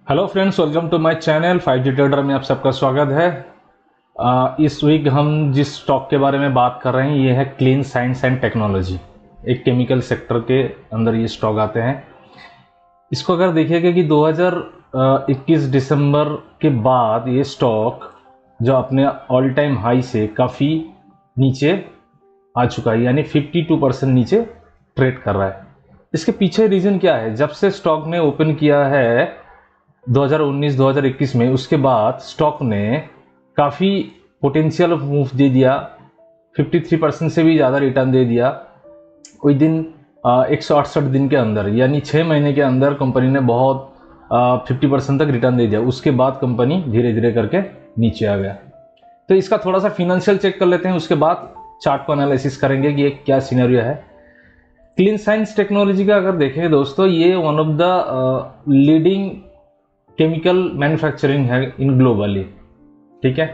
Hello friends, welcome to my channel 5G trader में आप सबका स्वागत है। इस वीक हम जिस स्टॉक के बारे में बात कर रहे हैं ये है क्लीन साइंस एंड टेक्नोलॉजी। एक केमिकल सेक्टर के अंदर ये स्टॉक आते हैं। इसको अगर देखिएगा कि 2021 दिसंबर के बाद ये स्टॉक जो अपने ऑल टाइम हाई से काफ़ी नीचे आ चुका है, यानी 52% नीचे ट्रेड कर रहा है। इसके पीछे रीज़न क्या है? जब से स्टॉक ने ओपन किया है 2019-2021 में, उसके बाद स्टॉक ने काफ़ी पोटेंशियल मूव दे दिया, 53% से भी ज़्यादा रिटर्न दे दिया कोई दिन 168 दिन के अंदर, यानी 6 महीने के अंदर कंपनी ने बहुत 50% तक रिटर्न दे दिया। उसके बाद कंपनी धीरे धीरे करके नीचे आ गया। तो इसका थोड़ा सा फिनेंशियल चेक कर लेते हैं, उसके बाद चार्ट को एनालिसिस करेंगे कि ये क्या सिनेरियो है। क्लीन साइंस टेक्नोलॉजी का अगर देखें दोस्तों, ये one of the leading chemical manufacturing है इन ग्लोबली, ठीक है,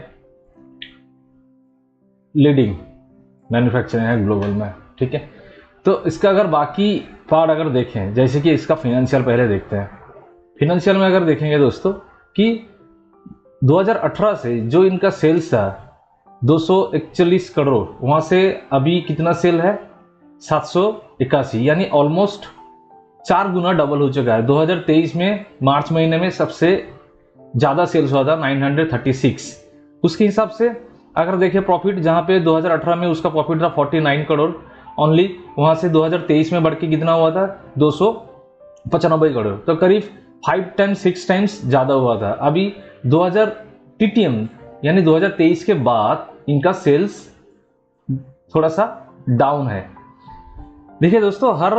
लीडिंग मैन्युफैक्चरिंग है ग्लोबल में, ठीक है। तो इसका अगर बाकी पार्ट अगर देखें, जैसे कि इसका फिनेंशियल पहले देखते हैं। फिनेंशियल में अगर देखेंगे दोस्तों कि 2018 से जो इनका सेल्स था 241 करोड़, वहां से अभी कितना सेल है 781, यानी ऑलमोस्ट 4 गुना डबल हो चुका है। 2023 में मार्च महीने में सबसे ज़्यादा सेल्स हुआ था 936। उसके हिसाब से अगर देखें प्रॉफिट, जहाँ पे 2018 में उसका प्रॉफिट था 49 करोड़ ओनली, वहाँ से 2023 में बढ़ के कितना हुआ था 295 करोड़, तो करीब 5 टाइम्स 6 टाइम्स ज़्यादा हुआ था। अभी 2000 TTM यानी 2023 के बाद इनका सेल्स थोड़ा सा डाउन है। देखिए दोस्तों, हर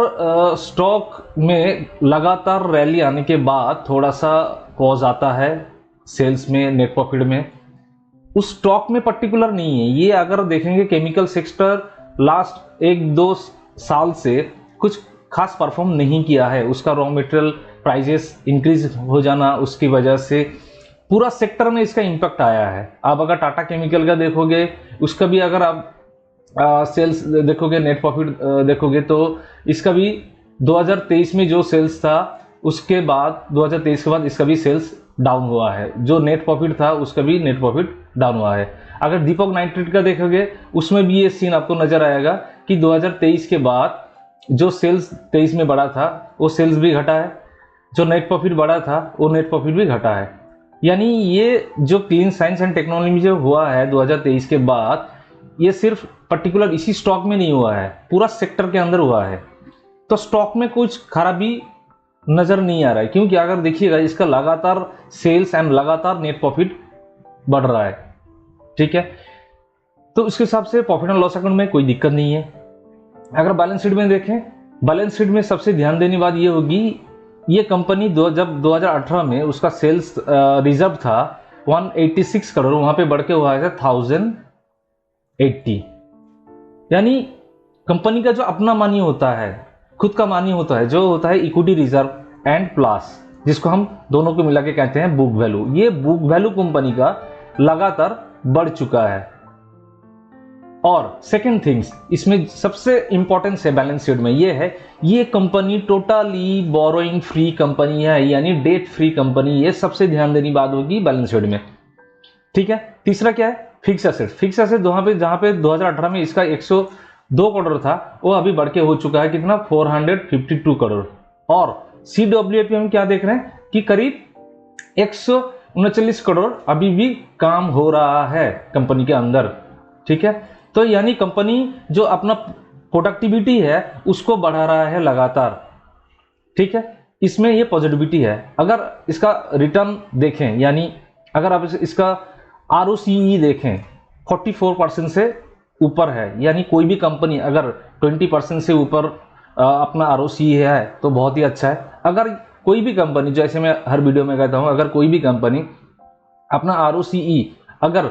स्टॉक में लगातार रैली आने के बाद थोड़ा सा पॉज आता है सेल्स में, नेट प्रॉफिट में। उस स्टॉक में पर्टिकुलर नहीं है ये। अगर देखेंगे केमिकल सेक्टर लास्ट 1-2 साल से कुछ खास परफॉर्म नहीं किया है। उसका रॉ मटेरियल प्राइजेस इंक्रीज हो जाना, उसकी वजह से पूरा सेक्टर में इसका इम्पैक्ट आया है। आप अगर टाटा केमिकल का देखोगे, उसका भी अगर आप सेल्स देखोगे, नेट प्रॉफिट देखोगे, तो इसका भी 2023 में जो सेल्स था उसके बाद 2023 के बाद इसका भी सेल्स डाउन हुआ है। जो नेट प्रॉफिट था उसका भी नेट प्रॉफिट डाउन हुआ है। अगर दीपक नाइट्रेट का देखोगे, उसमें भी ये सीन आपको नजर आएगा कि 2023 के बाद जो सेल्स 23 में बढ़ा था वो सेल्स भी घटा है, जो नेट प्रॉफिट बढ़ा था वो नेट प्रॉफिट भी घटा है। यानी ये जो क्लीन साइंस एंड टेक्नोलॉजी जो हुआ है 2023 के बाद, ये सिर्फ पर्टिकुलर इसी स्टॉक में नहीं हुआ है, पूरा सेक्टर के अंदर हुआ है। तो स्टॉक में कुछ खराबी नजर नहीं आ रहा है, क्योंकि अगर देखिएगा इसका लगातार सेल्स एंड लगातार नेट प्रॉफिट बढ़ रहा है, ठीक है। तो उसके हिसाब से प्रॉफिट एंड लॉस अकाउंट में कोई दिक्कत नहीं है। अगर बैलेंस शीट में देखें, बैलेंस शीट में सबसे ध्यान देने बात ये होगी, ये कंपनी जब 2018 में उसका सेल्स रिजर्व था 186 करोड़, वहां पे बढ़ के हुआ है 1080। यानी कंपनी का जो अपना मनी होता है, खुद का मनी होता है, जो होता है इक्विटी रिजर्व एंड प्लस, जिसको हम दोनों को मिला के कहते हैं बुक वैल्यू, ये बुक वैल्यू कंपनी का लगातार बढ़ चुका है। और सेकंड थिंग्स, इसमें सबसे इंपॉर्टेंस है बैलेंस शीट में ये है, ये company totally borrowing free company है, यानी डेट फ्री कंपनी। ये सबसे ध्यान देनी बात होगी बैलेंस शीट में, ठीक है। तीसरा क्या है? Fix asset. फिक्स एसेट जहां पे 2018 में इसका 102 करोड़ था, वो अभी बढ़ के हो चुका है कितना 452 करोड़। और CWIP हम क्या देख रहे हैं कि करीब 139 करोड़ अभी भी काम हो रहा है कंपनी के अंदर, ठीक है। तो यानी कंपनी जो अपना प्रोडक्टिविटी है उसको बढ़ा रहा है लगातार, ठीक है। इसमें ये पॉजिटिविटी है। अगर इसका रिटर्न देखें, यानी अगर आप इसका ROCE देखें 44% से ऊपर है, यानी कोई भी कंपनी अगर 20% से ऊपर अपना ROCE है तो बहुत ही अच्छा है। अगर कोई भी कंपनी, जैसे मैं हर वीडियो में कहता हूं, अगर कोई भी कंपनी अपना ROCE अगर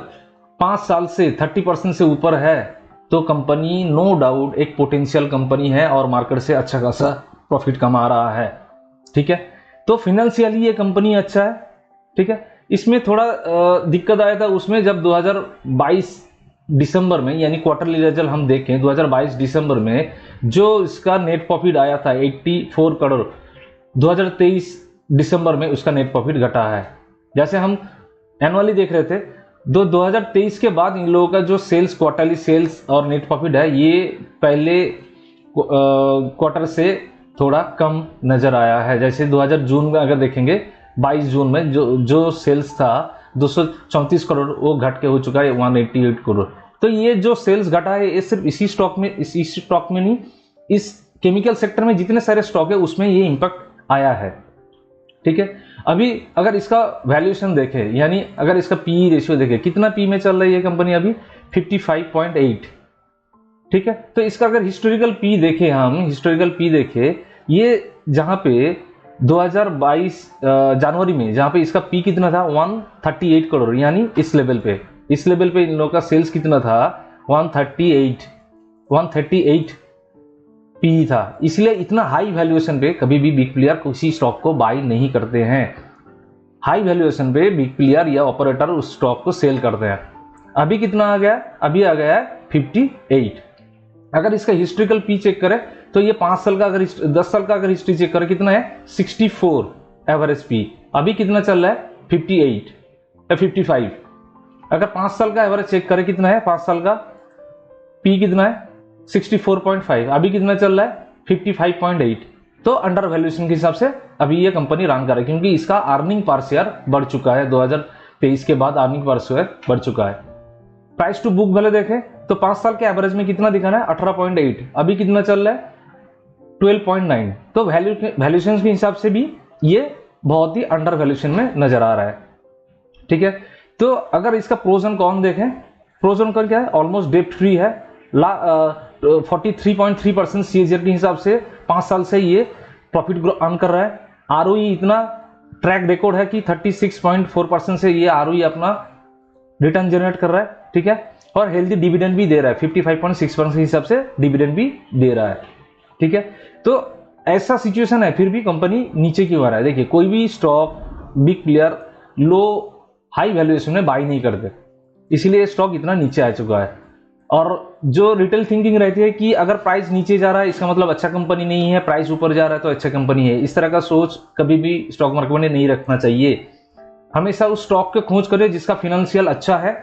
5 साल से 30% से ऊपर है तो कंपनी नो डाउट एक पोटेंशियल कंपनी है और मार्केट से अच्छा खासा प्रॉफिट कमा रहा है, ठीक है। तो फाइनेंशियली ये कंपनी अच्छा है, ठीक है। इसमें थोड़ा दिक्कत आया था उसमें जब 2022 दिसंबर में, यानी क्वार्टरली रिजल्ट हम देखें 2022 दिसंबर में, जो इसका नेट प्रॉफिट आया था 84 करोड़, 2023 दिसंबर में उसका नेट प्रॉफिट घटा है। जैसे हम एनुअली देख रहे थे, 2023 के बाद इन लोगों का जो सेल्स, क्वार्टरली सेल्स और नेट प्रॉफिट है, ये पहले क्वार्टर से थोड़ा कम नजर आया है। जैसे 2000 जून में अगर देखेंगे, 22 जून में जो सेल्स था 234 करोड़, वो घट के हो चुका है 188 करोड़। तो ये जो सेल्स घटा है, ये सिर्फ इसी स्टॉक में नहीं, इस केमिकल सेक्टर में जितने सारे स्टॉक है उसमें ये इंपैक्ट आया है। ठीक है, अभी अगर इसका वैल्यूएशन देखें, यानी अगर इसका पी रेशियो देखें, कितना पी में चल रही है कंपनी अभी, 55.8। ठीक है, तो इसका अगर हिस्टोरिकल पी देखें, हम हिस्टोरिकल पी देखें, ये जहां पे 2022 जनवरी में जहां पे इसका पी कितना था, 138 करोड़, यानी इस लेवल पे इन लोगों का सेल्स कितना था, 138 पी था। इसलिए इतना हाई वैल्यूएशन पे कभी भी बिग प्लेयर किसी स्टॉक को बाई नहीं करते हैं। हाई वैल्यूएशन पे बिग प्लेयर या ऑपरेटर उस स्टॉक को सेल करते हैं। अभी कितना आ गया, अभी आ गया है 58। अगर इसका हिस्ट्रिकल पी चेक करें तो ये 5 साल का, अगर 10 साल का अगर हिस्ट्री चेक करें, कितना है, 64 एवरेज पी। अभी कितना चल रहा है, 58 या 55। अगर 5 साल का एवरेज चेक करें, कितना है 5 साल का पी, कितना है 64.5। अभी कितना चल रहा है, 55.8। तो अंडर वैल्यूएशन के हिसाब से अभी ये कंपनी रन कर रही है, क्योंकि इसका अर्निंग पर शेयर बढ़ चुका है। 2023 के बाद अर्निंग पर शेयर बढ़ चुका है। प्राइस टू बुक वैल्यू देखें तो 5 साल के एवरेज में कितना दिखाना है, 18.8। अभी कितना चल रहा है, 12.9। तो वैल्यूएशन के हिसाब से भी ये बहुत ही अंडर वैल्यूएशन में नजर आ रहा है। ठीक है, तो अगर इसका प्रोज एंड कॉन देखें, प्रोज एंड कॉन क्या है, ऑलमोस्ट डेट फ्री है। 43.3% सीएजीआर के हिसाब से 5 साल से ये प्रॉफिट अर्न कर रहा है। आरओई इतना ट्रैक रिकॉर्ड है कि 36.4% से ये आरओई अपना रिटर्न जनरेट कर रहा है। ठीक है, और हेल्दी डिविडेंड भी दे रहा है, 55.6% के हिसाब से डिविडेंड भी दे रहा है। ठीक है, तो ऐसा सिचुएशन है, फिर भी कंपनी नीचे क्यों आ रहा है। देखिए, कोई भी stock big player high valuation में बाई नहीं करते, इसीलिए स्टॉक इतना नीचे आ चुका है। और जो रिटेल थिंकिंग रहती है कि अगर प्राइस नीचे जा रहा है इसका मतलब अच्छा कंपनी नहीं है, प्राइस ऊपर जा रहा है तो अच्छा कंपनी है, इस तरह का सोच कभी भी स्टॉक मार्केट में नहीं रखना चाहिए। हमेशा उस स्टॉक के खोज करें जिसका फिनेंशियल अच्छा है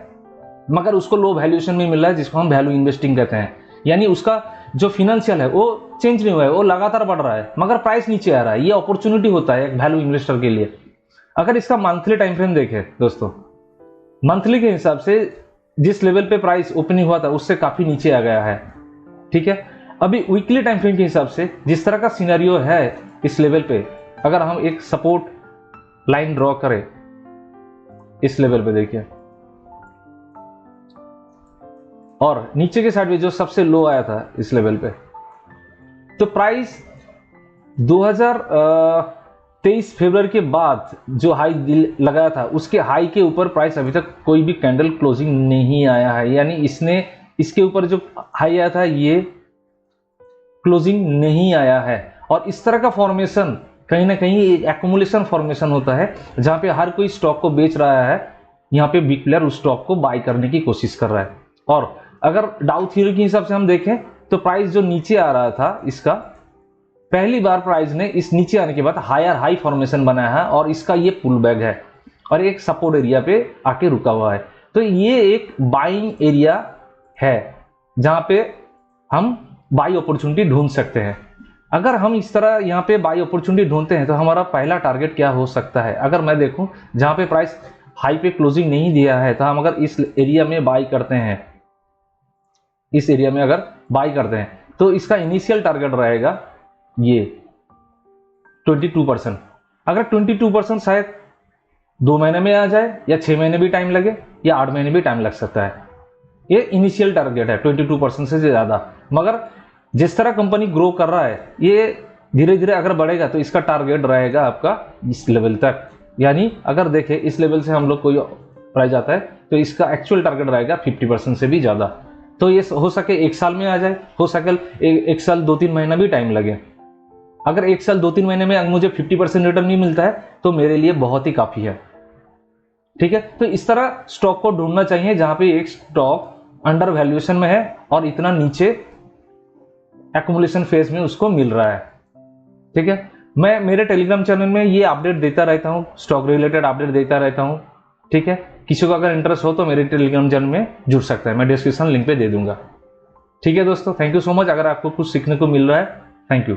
मगर उसको लो वैल्यूएशन में मिल रहा है, जिसको हम वैल्यू इन्वेस्टिंग कहते हैं। यानी उसका जो फिनेंशियल है वो चेंज नहीं हुआ है, वो लगातार बढ़ रहा है मगर प्राइस नीचे आ रहा है। ये अपॉर्चुनिटी होता है एक वैल्यू इन्वेस्टर के लिए। अगर इसका मंथली टाइम फ्रेम देखें दोस्तों, मंथली के हिसाब से जिस लेवल पे प्राइस ओपनिंग हुआ था उससे काफी नीचे आ गया है। ठीक है, अभी वीकली टाइम फ्रेम के हिसाब से जिस तरह का सिनेरियो है इस लेवल पे, अगर हम एक सपोर्ट लाइन ड्रॉ करें इस लेवल पे, देखिए, और नीचे के साइड में जो सबसे लो आया था इस लेवल पे, तो प्राइस 2023 फरवरी के बाद जो हाई लगाया था उसके हाई के ऊपर प्राइस अभी तक कोई भी कैंडल क्लोजिंग नहीं आया है। यानी इसके ऊपर जो हाई आया था ये क्लोजिंग नहीं आया है। और इस तरह का फॉर्मेशन कहीं ना कहीं एक्यूमुलेशन फॉर्मेशन होता है, जहां पे हर कोई स्टॉक को बेच रहा है, यहाँ पे बिग प्लेयर उस स्टॉक को बाय करने की कोशिश कर रहा है। और अगर डाउ थ्योरी के हिसाब से हम देखें तो प्राइस जो नीचे आ रहा था, इसका पहली बार प्राइस ने इस नीचे आने के बाद हाई फॉर्मेशन बनाया है और इसका ये पुल बैक है और एक सपोर्ट एरिया पे आके रुका हुआ है। तो ये एक बाइंग एरिया है जहां पे हम बाई अपॉर्चुनिटी ढूंढ सकते हैं। अगर हम इस तरह यहाँ पे बाई अपॉर्चुनिटी ढूंढते हैं तो हमारा पहला टारगेट क्या हो सकता है। अगर मैं देखूं जहां पे प्राइस हाई पे क्लोजिंग नहीं दिया है तो हम अगर इस एरिया में बाई करते हैं, इस एरिया में अगर बाई करते हैं तो इसका इनिशियल टारगेट रहेगा ये 22%। अगर 22% शायद 2 महीने में आ जाए या 6 महीने भी टाइम लगे या 8 महीने भी टाइम लग सकता है। ये इनिशियल टारगेट है 22% से ज्यादा। मगर जिस तरह कंपनी ग्रो कर रहा है ये धीरे धीरे अगर बढ़ेगा तो इसका टारगेट रहेगा आपका इस लेवल तक। यानी अगर देखें इस लेवल से हम लोग कोई प्राइस आता है तो इसका एक्चुअल टारगेट रहेगा 50% से भी ज्यादा। तो ये हो सके 1 साल में आ जाए, हो सके 1 साल 2-3 महीना भी टाइम लगे। अगर 1 साल 2-3 महीने में अगर मुझे 50% रिटर्न नहीं मिलता है तो मेरे लिए बहुत ही काफी है। ठीक है, तो इस तरह स्टॉक को ढूंढना चाहिए जहां पे एक स्टॉक अंडर वैल्यूएशन में है और इतना नीचे एक्युमुलेशन फेज में उसको मिल रहा है। ठीक है, मैं मेरे टेलीग्राम चैनल में ये अपडेट देता रहता हूँ, स्टॉक रिलेटेड अपडेट देता रहता हूँ, ठीक है। किसी को अगर इंटरेस्ट हो तो मेरे टेलीग्राम चैनल में जुड़ सकता है, मैं डिस्क्रिप्शन लिंक पे दे दूंगा। ठीक है दोस्तों, थैंक यू सो मच। अगर आपको कुछ सीखने को मिल रहा है, थैंक यू।